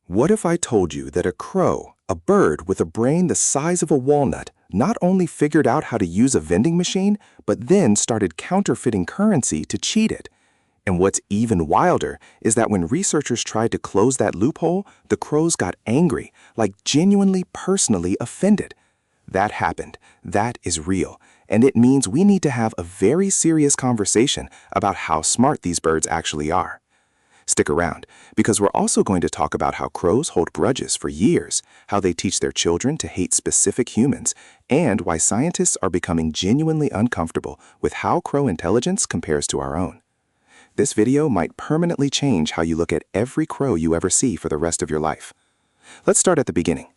What if I told you that a crow, a bird with a brain the size of a walnut, not only figured out how to use a vending machine, but then started counterfeiting currency to cheat it? And what's even wilder is that when researchers tried to close that loophole, the crows got angry, like genuinely personally offended. That happened. That is real. And it means we need to have a very serious conversation about how smart these birds actually are. Stick around, because we're also going to talk about how crows hold grudges for years, how they teach their children to hate specific humans, and why scientists are becoming genuinely uncomfortable with how crow intelligence compares to our own. This video might permanently change how you look at every crow you ever see for the rest of your life. Let's start at the beginning.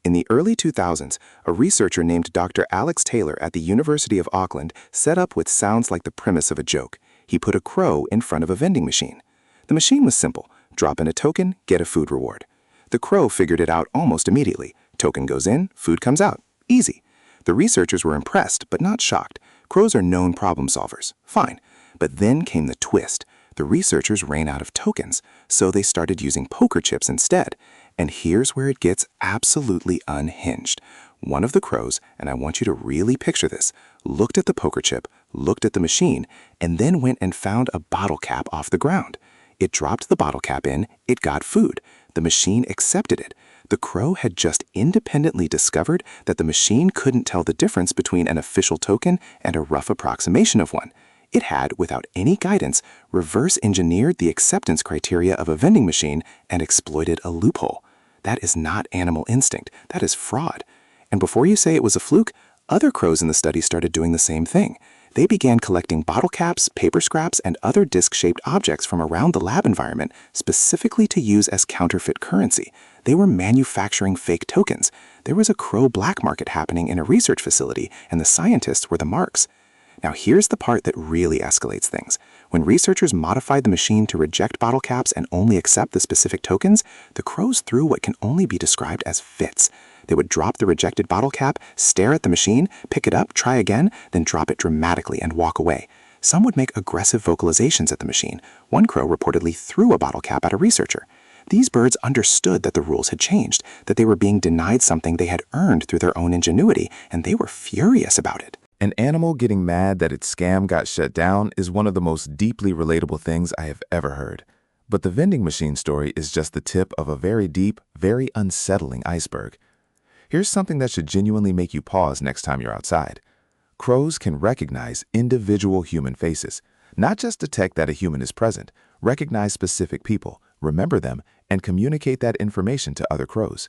In the early 2000s, a researcher named Dr. Alex Taylor at the University of Auckland set up what sounds like the premise of a joke. He put a crow in front of a vending machine. The machine was simple. Drop in a token, get a food reward. The crow figured it out almost immediately. Token goes in, food comes out. Easy. The researchers were impressed, but not shocked. Crows are known problem solvers. Fine. But then came the twist. The researchers ran out of tokens, so they started using poker chips instead. And here's where it gets absolutely unhinged. One of the crows, and I want you to really picture this, looked at the poker chip, looked at the machine, and then went and found a bottle cap off the ground. It dropped the bottle cap in, it got food. The machine accepted it. The crow had just independently discovered that the machine couldn't tell the difference between an official token and a rough approximation of one. It had, without any guidance, reverse-engineered the acceptance criteria of a vending machine and exploited a loophole. That is not animal instinct. That is fraud. And before you say it was a fluke, other crows in the study started doing the same thing. They began collecting bottle caps, paper scraps, and other disc-shaped objects from around the lab environment specifically to use as counterfeit currency. They were manufacturing fake tokens. There was a crow black market happening in a research facility, and the scientists were the marks. Now here's the part that really escalates things. When researchers modified the machine to reject bottle caps and only accept the specific tokens, the crows threw what can only be described as fits. They would drop the rejected bottle cap, stare at the machine, pick it up, try again, then drop it dramatically and walk away. Some would make aggressive vocalizations at the machine. One crow reportedly threw a bottle cap at a researcher. These birds understood that the rules had changed, that they were being denied something they had earned through their own ingenuity, and they were furious about it. An animal getting mad that its scam got shut down is one of the most deeply relatable things I have ever heard. But the vending machine story is just the tip of a very deep, very unsettling iceberg. Here's something that should genuinely make you pause next time you're outside. Crows can recognize individual human faces, not just detect that a human is present, recognize specific people, remember them, and communicate that information to other crows.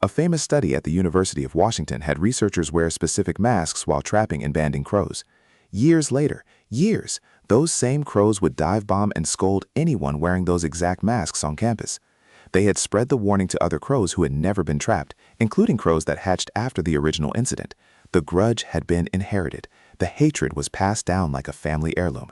A famous study at the University of Washington had researchers wear specific masks while trapping and banding crows. Years later, those same crows would dive bomb and scold anyone wearing those exact masks on campus. They had spread the warning to other crows who had never been trapped, including crows that hatched after the original incident. The grudge had been inherited. The hatred was passed down like a family heirloom.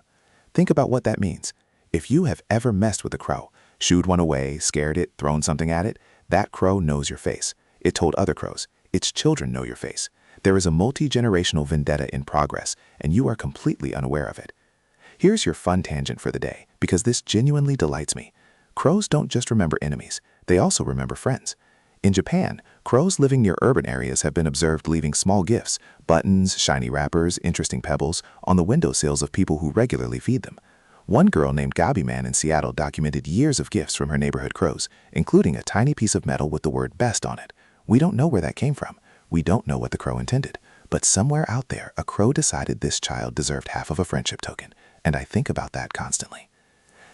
Think about what that means. If you have ever messed with a crow, shooed one away, scared it, thrown something at it, that crow knows your face. It told other crows. Its children know your face. There is a multi-generational vendetta in progress, and you are completely unaware of it. Here's your fun tangent for the day, because this genuinely delights me. Crows don't just remember enemies, they also remember friends. In Japan, crows living near urban areas have been observed leaving small gifts, buttons, shiny wrappers, interesting pebbles, on the windowsills of people who regularly feed them. One girl named Gabi Man in Seattle documented years of gifts from her neighborhood crows, including a tiny piece of metal with the word best on it. We don't know where that came from. We don't know what the crow intended. But somewhere out there, a crow decided this child deserved half of a friendship token, and I think about that constantly.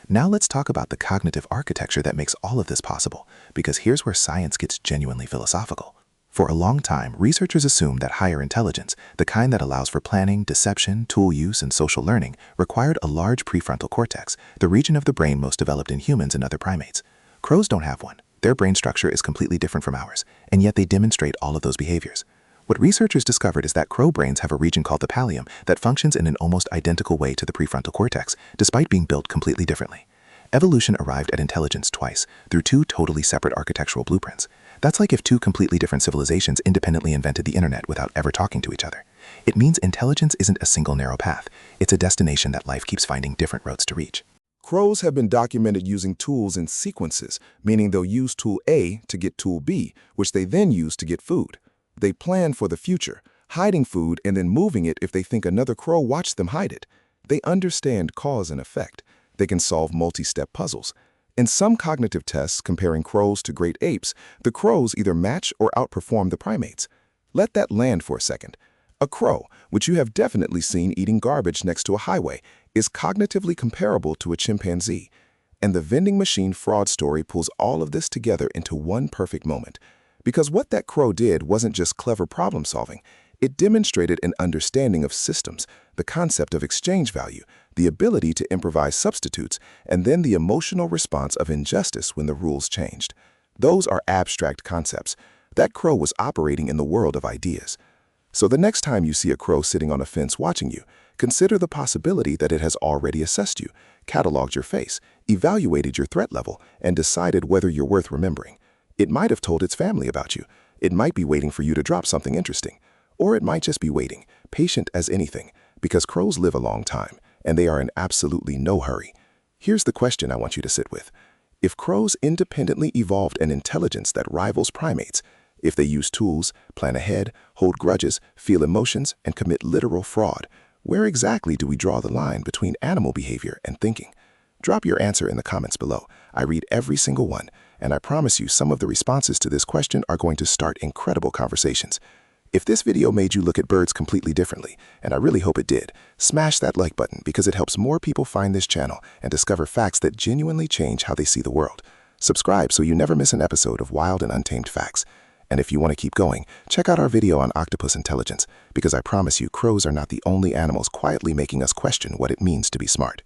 Now let's talk about the cognitive architecture that makes all of this possible, because here's where science gets genuinely philosophical. For a long time, researchers assumed that higher intelligence, the kind that allows for planning, deception, tool use, and social learning, required a large prefrontal cortex, the region of the brain most developed in humans and other primates. Crows don't have one. Their brain structure is completely different from ours, and yet they demonstrate all of those behaviors. What researchers discovered is that crow brains have a region called the pallium that functions in an almost identical way to the prefrontal cortex, despite being built completely differently. Evolution arrived at intelligence twice, through two totally separate architectural blueprints. That's like if two completely different civilizations independently invented the internet without ever talking to each other. It means intelligence isn't a single narrow path. It's a destination that life keeps finding different roads to reach. Crows have been documented using tools in sequences, meaning they'll use tool A to get tool B, which they then use to get food. They plan for the future, hiding food and then moving it if they think another crow watched them hide it. They understand cause and effect. They can solve multi-step puzzles. In some cognitive tests comparing crows to great apes, the crows either match or outperform the primates. Let that land for a second. A crow, which you have definitely seen eating garbage next to a highway, is cognitively comparable to a chimpanzee. And the vending machine fraud story pulls all of this together into one perfect moment. Because what that crow did wasn't just clever problem solving. It demonstrated an understanding of systems, the concept of exchange value, the ability to improvise substitutes, and then the emotional response of injustice when the rules changed. Those are abstract concepts. That crow was operating in the world of ideas. So the next time you see a crow sitting on a fence watching you, consider the possibility that it has already assessed you, cataloged your face, evaluated your threat level, and decided whether you're worth remembering. It might have told its family about you. It might be waiting for you to drop something interesting. Or it might just be waiting, patient as anything, because crows live a long time, and they are in absolutely no hurry. Here's the question I want you to sit with. If crows independently evolved an intelligence that rivals primates, if they use tools, plan ahead, hold grudges, feel emotions, and commit literal fraud, where exactly do we draw the line between animal behavior and thinking? Drop your answer in the comments below. I read every single one, and I promise you some of the responses to this question are going to start incredible conversations. If this video made you look at birds completely differently, and I really hope it did, smash that like button because it helps more people find this channel and discover facts that genuinely change how they see the world. Subscribe so you never miss an episode of Wild and Untamed Facts. And if you want to keep going, check out our video on octopus intelligence, because I promise you crows are not the only animals quietly making us question what it means to be smart.